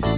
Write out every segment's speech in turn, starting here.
Hi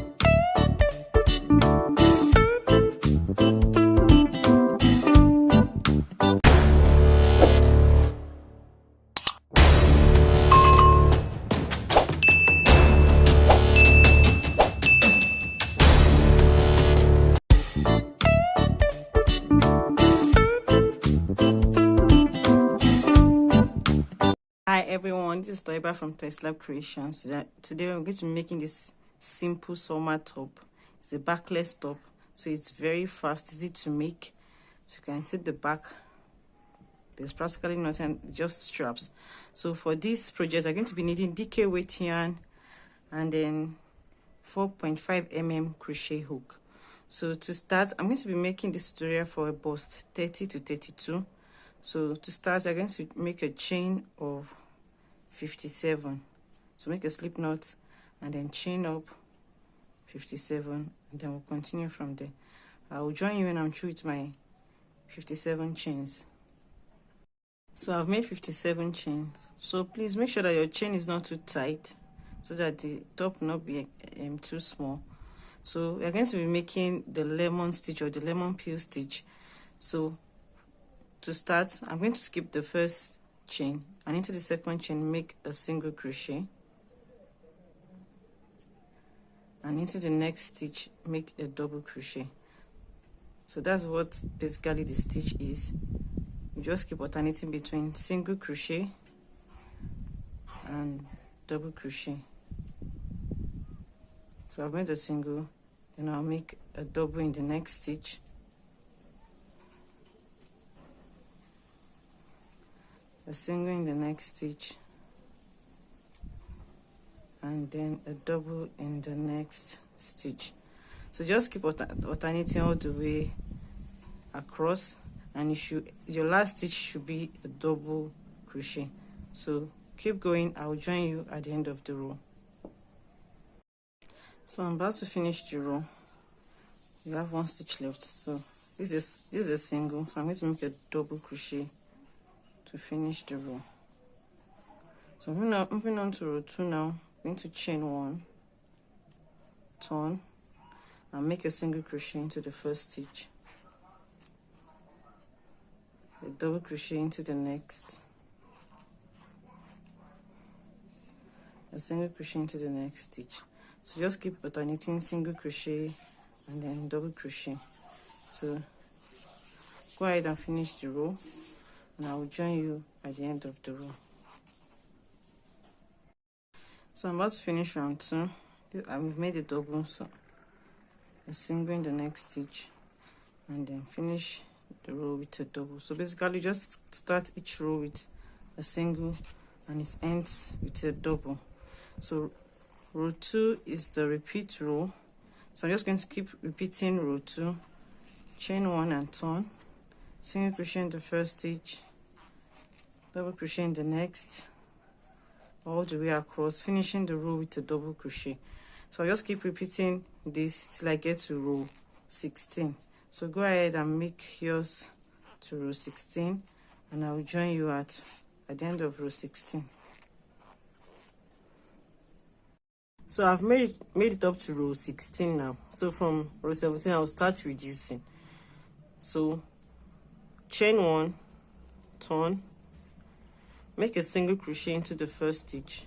everyone, this is Toiba from Toy Creations. Today I'm going to be making this simple summer top. It's a backless top, so it's very fast, easy to make. So you can see the back, there's practically nothing, just straps. So for this project I'm going to be needing DK weight yarn and then 4.5 mm crochet hook. So to start, I'm going to be making this tutorial for a bust 30 to 32. So to start, I'm going to make a chain of 57. So make a slip knot and then chain up 57, and then we'll continue from there. I will join you when I'm through with my 57 chains. So I've made 57 chains. So please make sure that your chain is not too tight so that the top will not be too small. So we're going to be making the lemon stitch or the lemon peel stitch. So to start, I'm going to skip the first chain and into the second chain make a single crochet, and into the next stitch make a double crochet. So that's what basically the stitch is. You just keep alternating between single crochet and double crochet. So I've made a single, then I'll make a double in the next stitch, a single in the next stitch, and then a double in the next stitch. So just keep alternating all the way across, and your last stitch should be a double crochet. So keep going. I'll join you at the end of the row. So I'm about to finish the row. You have one stitch left. So this is a single, so I'm going to make a double crochet to finish the row. So moving on to row 2 now. I'm going to chain 1, turn, and make a single crochet into the first stitch, a double crochet into the next, a single crochet into the next stitch. So just keep alternating single crochet and then double crochet. So go ahead and finish the row, and I will join you at the end of the row. So I'm about to finish round 2. I've made a double, so a single in the next stitch, and then finish the row with a double. So basically just start each row with a single and it ends with a double. So row 2 is the repeat row. So I'm just going to keep repeating row 2, chain 1 and turn, single crochet in the first stitch, double crochet in the next, all the way across, finishing the row with a double crochet. So I'll just keep repeating this till I get to row 16. So go ahead and make yours to row 16, and I will join you at the end of row 16. So I've made it up to row 16 now. So from row 17 I'll start reducing. So chain 1, turn, make a single crochet into the first stitch,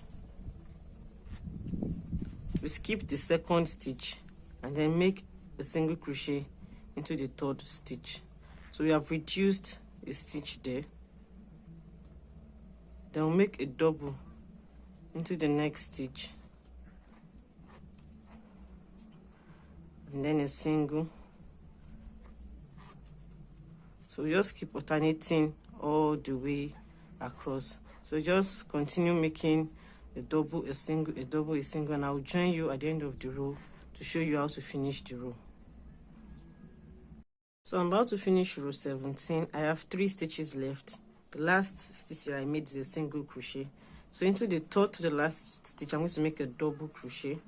we skip the second stitch, and then make a single crochet into the third stitch. So we have reduced a stitch there. Then we'll make a double into the next stitch, and then a single. So we just keep alternating all the way across. So just continue making a double, a single, a double, a single, and I'll join you at the end of the row to show you how to finish the row. So I'm about to finish row 17. I have 3 stitches left. The last stitch that I made is a single crochet. So into the third to the last stitch, I'm going to make a double crochet.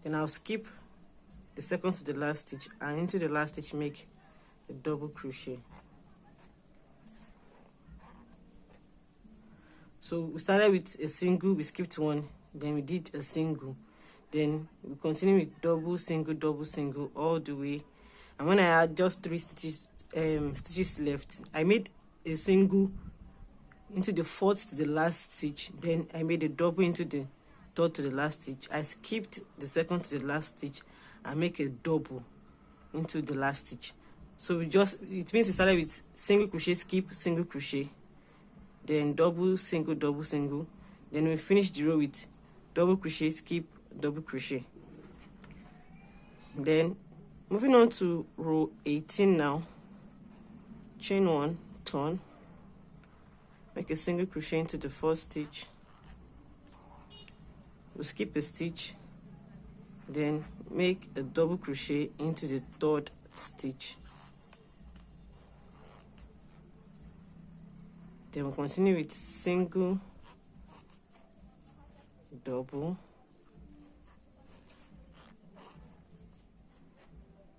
Then I'll skip the second to the last stitch, and into the last stitch make a double crochet. So we started with a single, we skipped one, then we did a single, then we continue with double single all the way. And when I had just 3 stitches left, I made a single into the 4th to the last stitch, then I made a double into the 3rd to the last stitch. I skipped the 2nd to the last stitch and make a double into the last stitch. So it means we started with single crochet, skip, single crochet, then double single, then we finished the row with double crochet, skip, double crochet. Then moving on to row 18 now, chain 1, turn, make a single crochet into the 1st stitch, we'll skip a stitch, then make a double crochet into the 3rd stitch. Then we'll continue with single, double,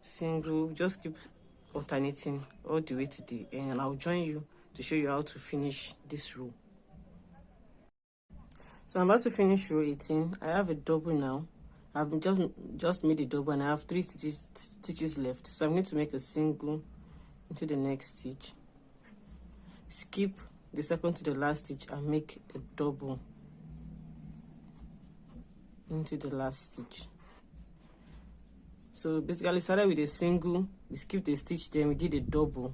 single, just keep alternating all the way to the end, and I'll join you to show you how to finish this row. So I'm about to finish row 18. I have a double now. I've just made a double and I have 3 stitches left. So I'm going to make a single into the next stitch, skip the 2nd to the last stitch and make a double into the last stitch. So basically we started with a single, we skipped a stitch, then we did a double,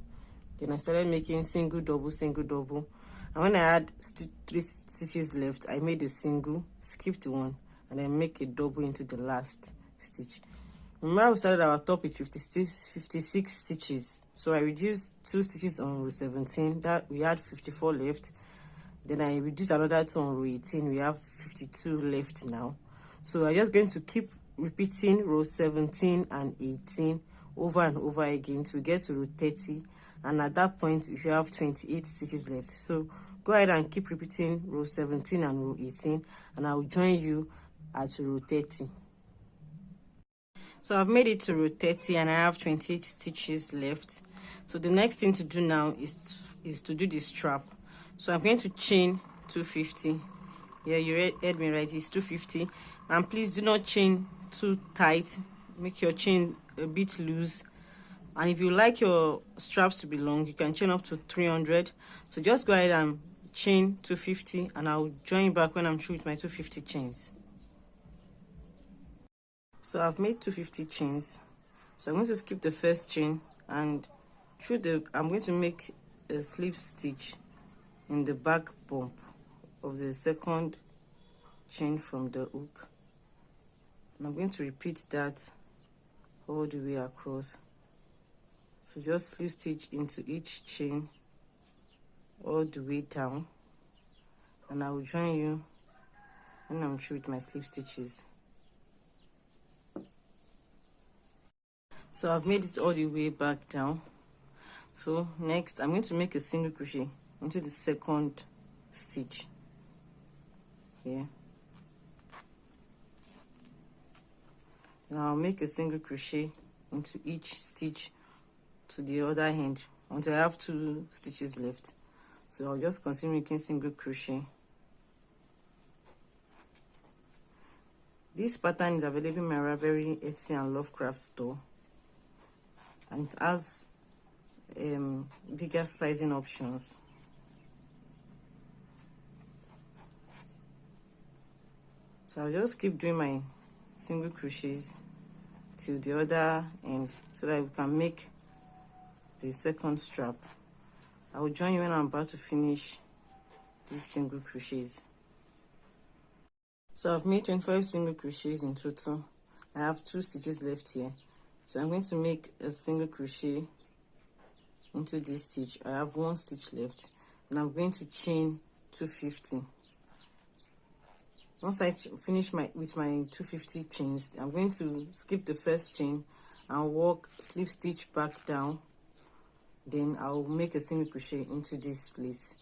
then I started making single double, and when I had 3 stitches left, I made a single, skipped one, and then make a double into the last stitch. Remember, we started our top with 56 stitches, so I reduced 2 stitches on row 17, that we had 54 left. Then I reduced another 2 on row 18, we have 52 left now. So I'm just going to keep repeating row 17 and 18 over and over again to get to row 30, and at that point you should have 28 stitches left. So go ahead and keep repeating row 17 and row 18, and I will join you at row 30. So I've made it to row 30 and I have 28 stitches left. So the next thing to do now is to do the strap. So I'm going to chain 250. Yeah, you heard me right, it's 250. And please do not chain too tight, make your chain a bit loose. And if you like your straps to be long, you can chain up to 300. So just go ahead and chain 250, and I'll join back when I'm through with my 250 chains. So I've made 250 chains, so I'm going to skip the first chain, and I'm going to make a slip stitch in the back bump of the 2nd chain from the hook, and I'm going to repeat that all the way across. So just slip stitch into each chain all the way down, and I will join you when I'm through with my slip stitches. So I've made it all the way back down. So next I'm going to make a single crochet into the 2nd stitch here. Now I'll make a single crochet into each stitch to the other end until I have 2 stitches left. So I'll just continue making single crochet. This pattern is available in my Ravelry, Etsy and Lovecraft store, and it has bigger sizing options. So I'll just keep doing my single crochets till the other end so that we can make the 2nd strap. I will join you when I'm about to finish these single crochets. So I've made 25 single crochets in total. I have 2 stitches left here, so I'm going to make a single crochet into this stitch. I have 1 stitch left, and I'm going to chain 250. Once I finish with my 250 chains, I'm going to skip the first chain and walk slip stitch back down. Then I'll make a single crochet into this place.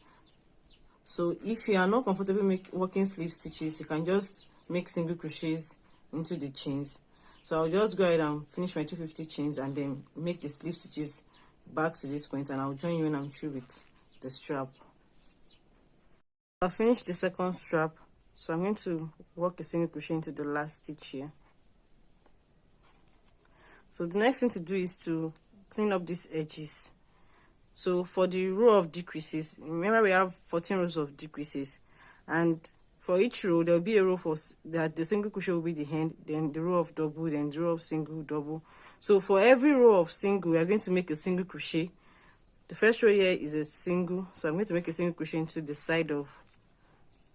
So if you are not comfortable working slip stitches, you can just make single crochets into the chains. So I'll just go ahead and finish my 250 chains and then make the slip stitches back to this point, and I'll join you when I'm through with the strap. I'll finish the second strap, so I'm going to work a single crochet into the last stitch here. So the next thing to do is to clean up these edges. So for the row of decreases, remember we have 14 rows of decreases, and for each row there will be a row for that the single crochet will be the end, then the row of double, then the row of single, double. So for every row of single, we are going to make a single crochet. The first row here is a single, so I'm going to make a single crochet into the side of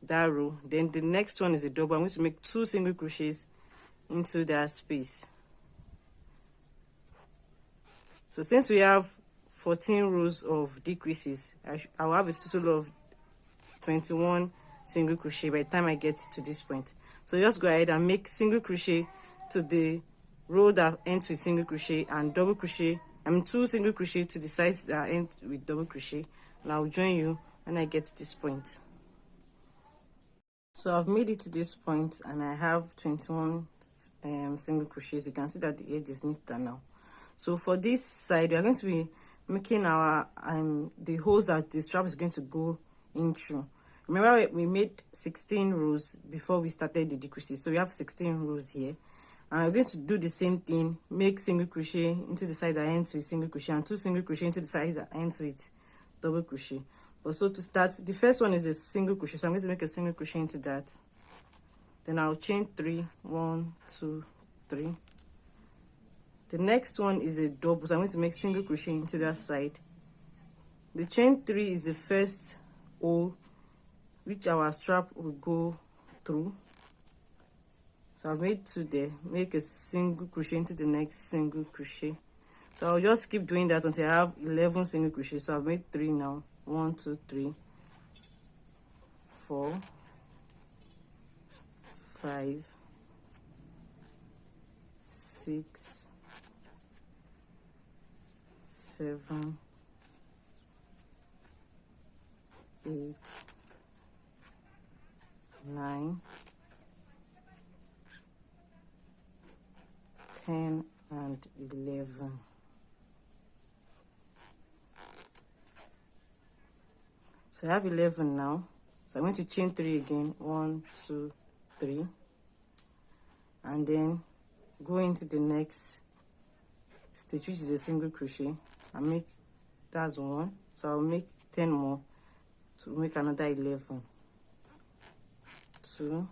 that row. Then the next one is a double. I'm going to make 2 single crochets into that space. So since we have 14 rows of decreases, I'll have a total of 21 single crochet by the time I get to this point. So just go ahead and make single crochet to the row that ends with single crochet, and double crochet, 2 single crochet to the sides that end with double crochet, and I'll join you when I get to this point. So I've made it to this point and I have 21 single crochets. You can see that the edge is neater now. So for this side, we are going to be making our the holes that the strap is going to go in through. Remember we made 16 rows before we started the decreases, so we have 16 rows here, and we're going to do the same thing. Make single crochet into the side that ends with single crochet, and 2 single crochet into the side that ends with double crochet. But so to start, the first one is a single crochet, so I'm going to make a single crochet into that. Then I'll chain 3, 1, 2, 3. The next one is a double, so I'm going to make single crochet into that side. The chain 3 is the first hole which our strap will go through. So I've made 2 there. Make a single crochet into the next single crochet. So I'll just keep doing that until I have 11 single crochets. So I've made 3 now. 1, 2, 3, 4, 5, 6, 7, 8, 9, 10, and 11. So I have 11 now. So I'm going to chain 3 again. 1, 2, 3. And then go into the next stitch, which is a single crochet, and make that's 1. So I'll make 10 more to make another 11. 2,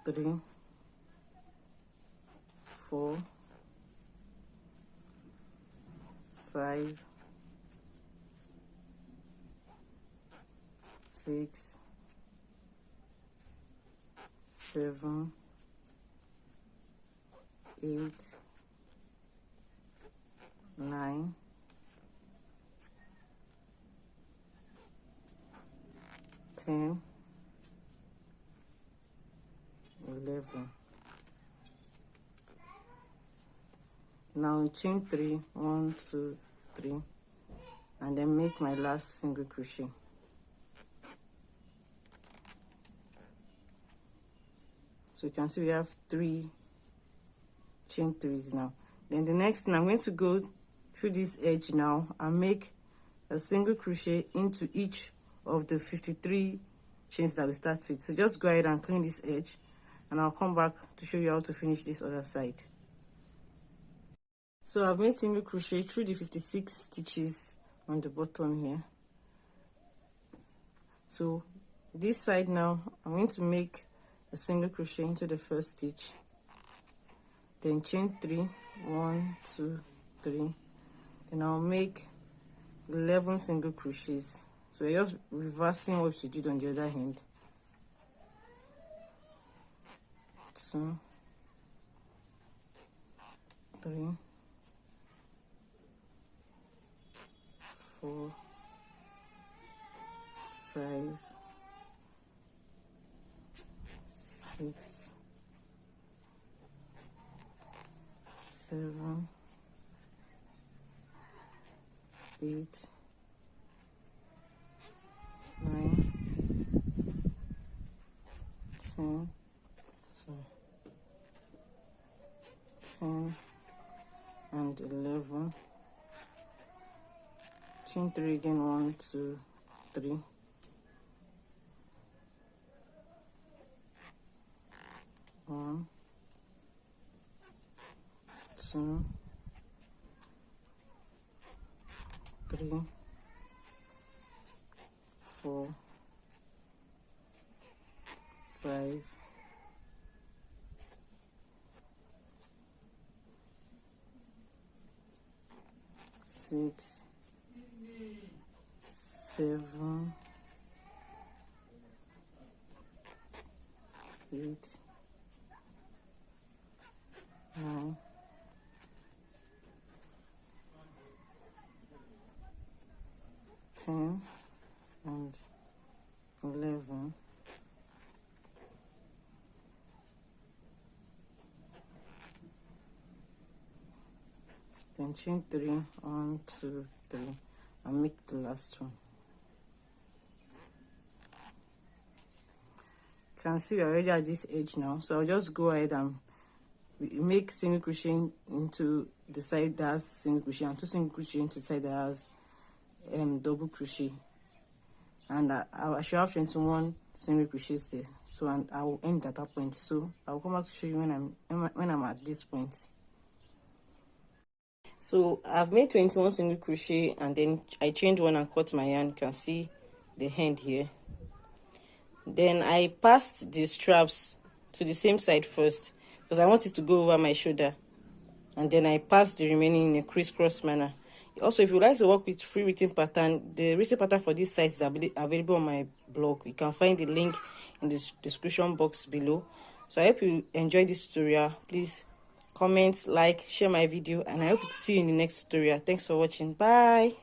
3, 4, 5, 6, 7, 8, 9, 10, 11. Now chain 3, 1, 2, 3, and then make my last single crochet. So you can see we have 3 chain 3s now. Then the next thing, I'm going to go through this edge now and make a single crochet into each of the 53 chains that we start with. So just go ahead and clean this edge, and I'll come back to show you how to finish this other side. So I've made single crochet through the 56 stitches on the bottom here. So this side now, I'm going to make a single crochet into the first stitch, then chain 3, 1, 2, 3. Then I'll make 11 single crochets. So we're just reversing what we did on the other hand. 2, 3, 4, 5, 6, 7, 8, 9, 10, 10, and 11. chain 3 again. 1 2 3, 1 2 3 4 5 6 7 8 9 10 and 11. Then chain 3, 1 2 3, and make the last one. You can see we're already at this edge now, so I'll just go ahead and make single crochet into the side that has single crochet, and 2 single crochet into the side that has double crochet, and I should have 21 single crochets there. So, and I will end at that point. So I'll come back to show you when I'm at this point. So I've made 21 single crochet, and then I chained 1 and cut my yarn. You can see the end here. Then I passed the straps to the same side first because I want it to go over my shoulder, and then I passed the remaining in a crisscross manner. Also, if you like to work with free written pattern, the written pattern for this site is available on my blog. You can find the link in the description box below. So I hope you enjoyed this tutorial. Please comment, like, share my video, and I hope to see you in the next tutorial. Thanks for watching. Bye.